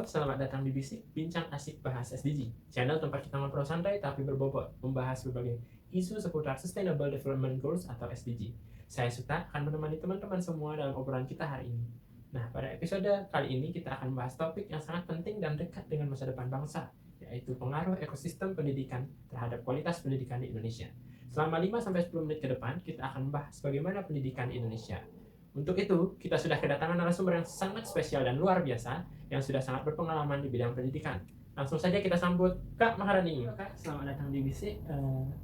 Halo, selamat datang di Bisik, Bincang Asik Bahas SDG, channel tempat kita ngobrol santai tapi berbobot, membahas berbagai isu seputar Sustainable Development Goals atau SDG. Saya Suta akan menemani teman-teman semua dalam obrolan kita hari ini. Nah, pada episode kali ini kita akan membahas topik yang sangat penting dan dekat dengan masa depan bangsa, yaitu pengaruh ekosistem pendidikan terhadap kualitas pendidikan di Indonesia. Selama 5-10 menit ke depan, kita akan membahas bagaimana pendidikan di Indonesia. Untuk itu, kita sudah kedatangan narasumber yang sangat spesial dan luar biasa, yang sudah sangat berpengalaman di bidang pendidikan. Langsung saja kita sambut Kak Maharani. Kak, selamat datang di BC.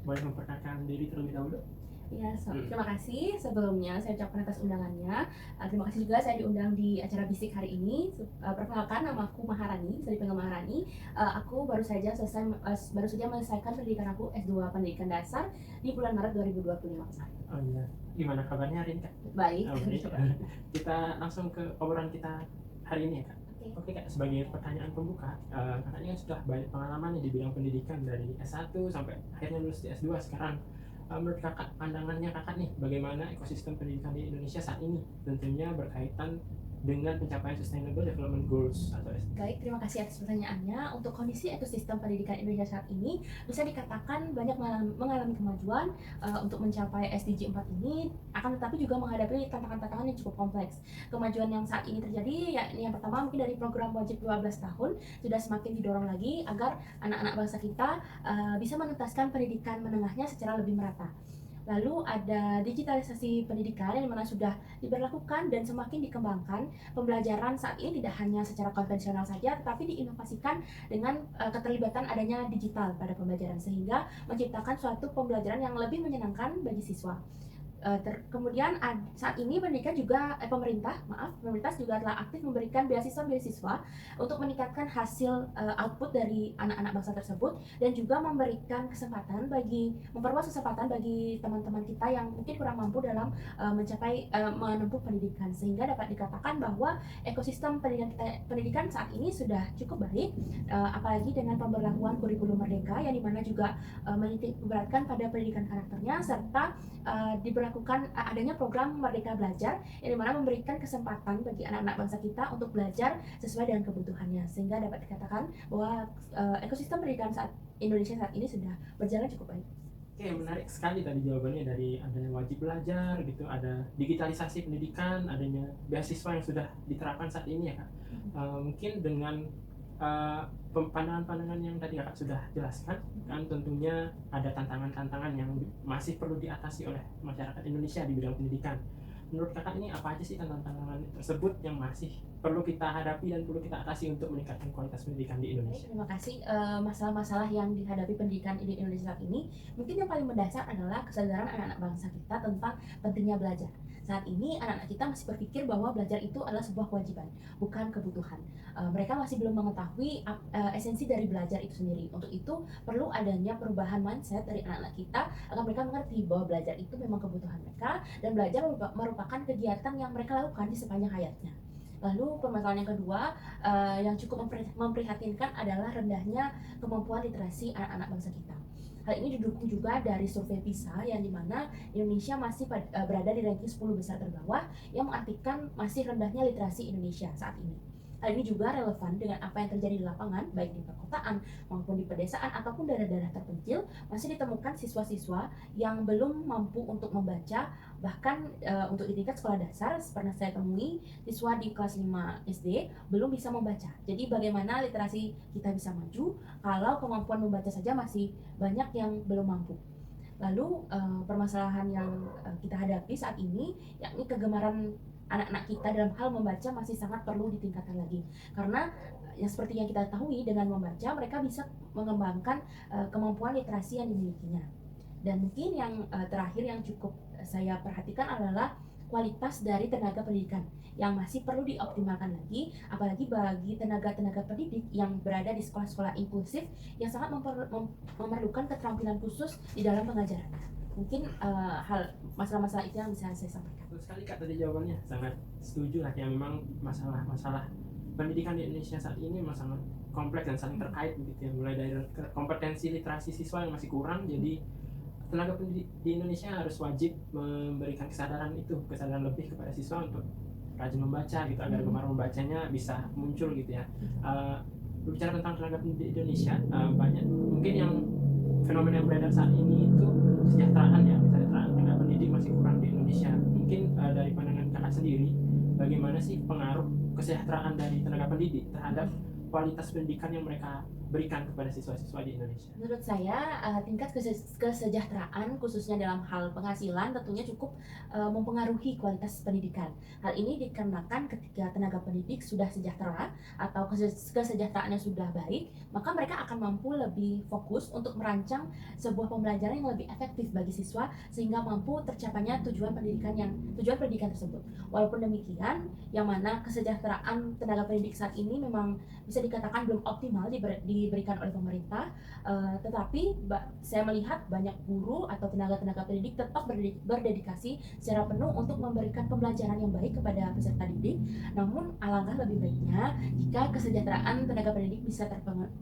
Boleh memperkenalkan diri terlebih dahulu? Ya, terima kasih sebelumnya saya ucapkan atas undangannya. Terima kasih juga saya diundang di acara Bisik hari ini. Perkenalkan, nama aku Maharani, bisa dipanggil Maharani. Aku baru saja menyelesaikan pendidikan aku S2 Pendidikan Dasar di bulan Maret 2025 kemarin. Oh iya, gimana kabarnya hari ini Kak? Baik. Kita langsung ke obrolan kita hari ini ya Kak. Oke Kak, sebagai pertanyaan pembuka, kakaknya sudah banyak pengalaman di bidang pendidikan dari S1 sampai akhirnya lulus di S2 sekarang. Menurut kakak, pandangannya kakak nih, bagaimana ekosistem pendidikan di Indonesia saat ini? Tentunya berkaitan dengan pencapaian Sustainable Development Goals atau SDG. Baik, terima kasih atas pertanyaannya. Untuk kondisi ekosistem pendidikan Indonesia saat ini, bisa dikatakan banyak mengalami kemajuan untuk mencapai SDG 4 ini, akan tetapi juga menghadapi tantangan-tantangan yang cukup kompleks. Kemajuan yang saat ini terjadi, yakni yang pertama mungkin dari program wajib 12 tahun, sudah semakin didorong lagi agar anak-anak bangsa kita bisa menuntaskan pendidikan menengahnya secara lebih merata. Lalu ada digitalisasi pendidikan yang mana sudah diberlakukan dan semakin dikembangkan. Pembelajaran saat ini tidak hanya secara konvensional saja, tetapi diinovasikan dengan keterlibatan adanya digital pada pembelajaran, sehingga menciptakan suatu pembelajaran yang lebih menyenangkan bagi siswa. Kemudian saat ini pemerintah juga telah aktif memberikan beasiswa untuk meningkatkan hasil output dari anak-anak bangsa tersebut, dan juga memperluas kesempatan bagi teman-teman kita yang mungkin kurang mampu dalam menempuh pendidikan, sehingga dapat dikatakan bahwa ekosistem pendidikan saat ini sudah cukup baik, apalagi dengan pemberlakuan kurikulum merdeka yang dimana juga menitik beratkan pada pendidikan karakternya, serta diberlakukan adanya program Merdeka Belajar yang dimana memberikan kesempatan bagi anak-anak bangsa kita untuk belajar sesuai dengan kebutuhannya, sehingga dapat dikatakan bahwa ekosistem pendidikan Indonesia saat ini sudah berjalan cukup baik. Oke, menarik sekali tadi jawabannya, dari adanya wajib belajar gitu, ada digitalisasi pendidikan, adanya beasiswa yang sudah diterapkan saat ini ya Kak. Mungkin dengan pandangan-pandangan yang tadi kakak sudah jelaskan, kan tentunya ada tantangan-tantangan yang masih perlu diatasi oleh masyarakat Indonesia di bidang pendidikan. Menurut kakak ini apa aja sih tantangan tersebut yang masih perlu kita hadapi dan perlu kita atasi untuk meningkatkan kualitas pendidikan di Indonesia? Terima kasih. Masalah-masalah yang dihadapi pendidikan di Indonesia saat ini, mungkin yang paling mendasar adalah kesadaran anak-anak bangsa kita tentang pentingnya belajar. Saat ini anak-anak kita masih berpikir bahwa belajar itu adalah sebuah kewajiban, bukan kebutuhan. Mereka masih belum mengetahui esensi dari belajar itu sendiri. Untuk itu perlu adanya perubahan mindset dari anak-anak kita agar mereka mengerti bahwa belajar itu memang kebutuhan mereka, dan belajar merupakan kegiatan yang mereka lakukan di sepanjang hayatnya. Lalu permasalahan yang kedua yang cukup memprihatinkan adalah rendahnya kemampuan literasi anak-anak bangsa kita. Hal ini didukung juga dari survei PISA yang dimana Indonesia masih berada di ranking 10 besar terbawah, yang mengartikan masih rendahnya literasi Indonesia saat ini. Hal ini juga relevan dengan apa yang terjadi di lapangan, baik di perkotaan maupun di pedesaan ataupun daerah-daerah terpencil. Masih ditemukan siswa-siswa yang belum mampu untuk membaca, bahkan untuk di tingkat sekolah dasar pernah saya temui siswa di kelas 5 SD belum bisa membaca. Jadi bagaimana literasi kita bisa maju kalau kemampuan membaca saja masih banyak yang belum mampu. Lalu permasalahan yang kita hadapi saat ini, yakni kegemaran anak-anak kita dalam hal membaca masih sangat perlu ditingkatkan lagi, karena yang seperti yang kita ketahui, dengan membaca mereka bisa mengembangkan kemampuan literasi yang dimilikinya. Dan mungkin yang terakhir yang cukup saya perhatikan adalah kualitas dari tenaga pendidikan yang masih perlu dioptimalkan lagi, apalagi bagi tenaga-tenaga pendidik yang berada di sekolah-sekolah inklusif yang sangat memerlukan keterampilan khusus di dalam pengajarannya. Mungkin masalah-masalah itu yang bisa saya sampaikan. Betul sekali Kak tadi jawabannya, sangat setuju lah ya. Memang masalah-masalah pendidikan di Indonesia saat ini memang sangat kompleks dan saling terkait begitu ya, mulai dari kompetensi literasi siswa yang masih kurang, jadi tenaga pendidik di Indonesia harus wajib memberikan kesadaran lebih kepada siswa untuk rajin membaca gitu, agar gemar membacanya bisa muncul gitu ya. Berbicara tentang tenaga pendidik Indonesia, banyak mungkin yang fenomena yang beredar saat ini itu kesejahteraan ya, kesejahteraan tenaga pendidik masih kurang di Indonesia. Mungkin dari pandangan kakak sendiri, bagaimana sih pengaruh kesejahteraan dari tenaga pendidik terhadap kualitas pendidikan yang mereka berikan kepada siswa-siswa di Indonesia? Menurut saya, tingkat kesejahteraan khususnya dalam hal penghasilan tentunya cukup mempengaruhi kualitas pendidikan. Hal ini dikarenakan ketika tenaga pendidik sudah sejahtera atau kesejahteraannya sudah baik, maka mereka akan mampu lebih fokus untuk merancang sebuah pembelajaran yang lebih efektif bagi siswa sehingga mampu tercapainya tujuan pendidikan tersebut. Walaupun demikian, yang mana kesejahteraan tenaga pendidik saat ini memang bisa dikatakan belum optimal diberikan oleh pemerintah, tetapi saya melihat banyak guru atau tenaga-tenaga pendidik tetap berdedikasi secara penuh untuk memberikan pembelajaran yang baik kepada peserta didik. Namun alangkah lebih baiknya jika kesejahteraan tenaga pendidik bisa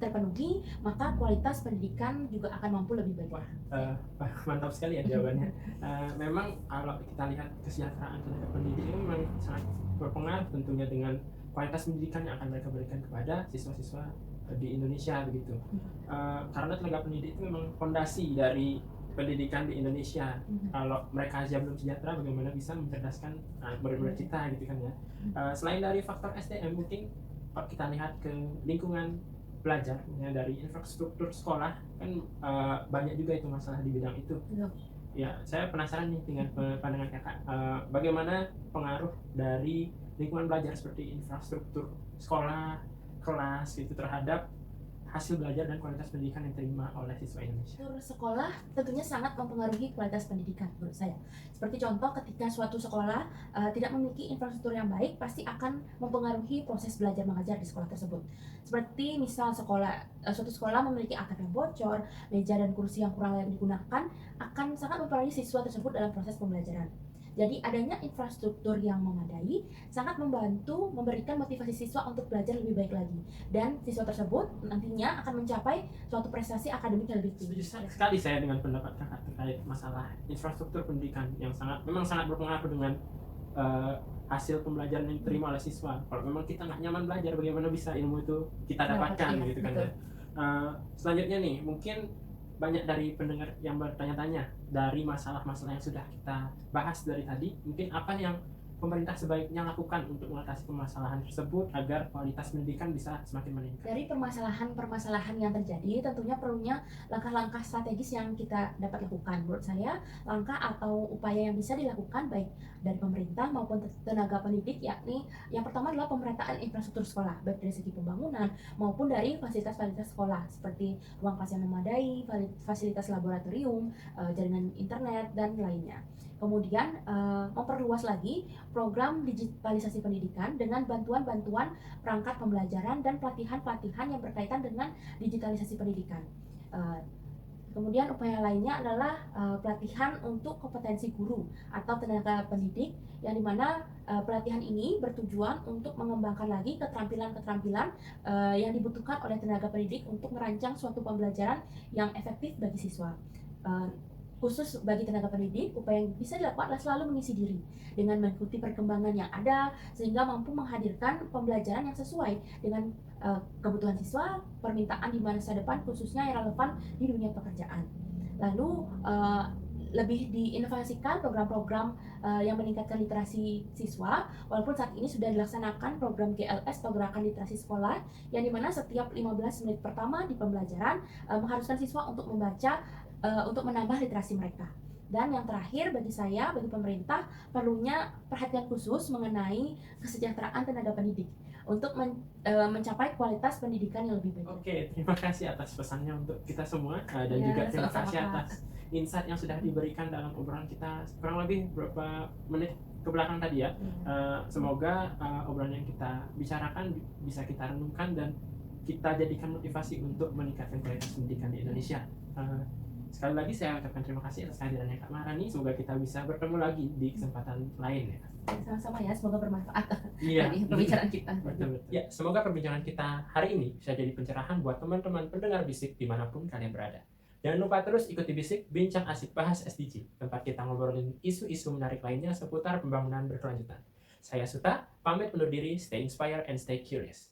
terpenuhi, maka kualitas pendidikan juga akan mampu lebih baik. Mantap sekali ya jawabannya. Memang kalau kita lihat kesejahteraan tenaga pendidik itu memang sangat berpengaruh tentunya dengan kualitas pendidikan yang akan mereka berikan kepada siswa-siswa di Indonesia begitu. Karena tenaga pendidik itu memang fondasi dari pendidikan di Indonesia. Kalau mereka aja belum sejahtera, bagaimana bisa mencerdaskan murid-murid kita gitu kan ya. Selain dari faktor SDM, mungkin kalau kita lihat ke lingkungan belajar ya, dari infrastruktur sekolah kan banyak juga itu masalah di bidang itu. Ya, saya penasaran nih dengan pandangan kakak, bagaimana pengaruh dari lingkungan belajar seperti infrastruktur sekolah, kelas gitu terhadap hasil belajar dan kualitas pendidikan yang diterima oleh siswa Indonesia. Sekolah tentunya sangat mempengaruhi kualitas pendidikan menurut saya. Seperti contoh ketika suatu sekolah tidak memiliki infrastruktur yang baik, pasti akan mempengaruhi proses belajar mengajar di sekolah tersebut. Seperti misal suatu sekolah memiliki atap yang bocor, meja dan kursi yang kurang layak digunakan, akan sangat mempengaruhi siswa tersebut dalam proses pembelajaran. Jadi adanya infrastruktur yang memadai sangat membantu memberikan motivasi siswa untuk belajar lebih baik lagi, dan siswa tersebut nantinya akan mencapai suatu prestasi akademik yang lebih tinggi. Setuju sekali saya dengan pendapat kakak terkait masalah infrastruktur pendidikan yang memang sangat berpengaruh dengan hasil pembelajaran yang diterima oleh siswa. Kalau memang kita nggak nyaman belajar, bagaimana bisa ilmu itu kita dapatkan gitu kan ya. Selanjutnya nih, mungkin banyak dari pendengar yang bertanya-tanya dari masalah-masalah yang sudah kita bahas dari tadi, mungkin apa yang pemerintah sebaiknya lakukan untuk mengatasi permasalahan tersebut agar kualitas pendidikan bisa semakin meningkat? Dari permasalahan-permasalahan yang terjadi, tentunya perlunya langkah-langkah strategis yang kita dapat lakukan. Menurut saya, langkah atau upaya yang bisa dilakukan baik dari pemerintah maupun tenaga pendidik, yakni yang pertama adalah pemerataan infrastruktur sekolah, baik dari segi pembangunan maupun dari fasilitas-fasilitas sekolah, seperti ruang kelas yang memadai, fasilitas laboratorium, jaringan internet, dan lainnya. Kemudian memperluas lagi program digitalisasi pendidikan dengan bantuan-bantuan perangkat pembelajaran dan pelatihan-pelatihan yang berkaitan dengan digitalisasi pendidikan. Kemudian upaya lainnya adalah pelatihan untuk kompetensi guru atau tenaga pendidik, yang dimana pelatihan ini bertujuan untuk mengembangkan lagi keterampilan-keterampilan yang dibutuhkan oleh tenaga pendidik untuk merancang suatu pembelajaran yang efektif bagi siswa. Khusus bagi tenaga pendidik, upaya yang bisa dilakukan adalah selalu mengisi diri dengan mengikuti perkembangan yang ada sehingga mampu menghadirkan pembelajaran yang sesuai dengan kebutuhan siswa, permintaan di masa depan khususnya yang relevan di dunia pekerjaan. Lalu lebih diinovasikan program-program yang meningkatkan literasi siswa, walaupun saat ini sudah dilaksanakan program GLS atau Gerakan Literasi Sekolah, yang dimana setiap 15 menit pertama di pembelajaran mengharuskan siswa untuk membaca untuk menambah literasi mereka. Dan yang terakhir bagi saya, bagi pemerintah, perlunya perhatian khusus mengenai kesejahteraan tenaga pendidik untuk mencapai kualitas pendidikan yang lebih baik. Oke, terima kasih atas pesannya untuk kita semua, dan Ya, juga terima sama-sama, kasih Kak. atas insight yang sudah diberikan dalam obrolan kita kurang lebih beberapa menit ke belakang tadi ya. Semoga obrolan yang kita bicarakan bisa kita renungkan dan kita jadikan motivasi untuk meningkatkan kualitas pendidikan di Indonesia. Sekali lagi saya ucapkan terima kasih atas kehadirannya Kak Maharani. Semoga kita bisa bertemu lagi di kesempatan lain ya. Sama-sama ya, semoga bermanfaat Iya. bagi pembicaraan kita. Betul. Ya, semoga perbincangan kita hari ini bisa jadi pencerahan buat teman-teman pendengar Bisik dimanapun kalian berada. Jangan lupa terus ikuti Bisik, bincang asik bahas SDG, tempat kita ngobrolin isu-isu menarik lainnya seputar pembangunan berkelanjutan. Saya Suta, pamit undur diri, stay inspired and stay curious.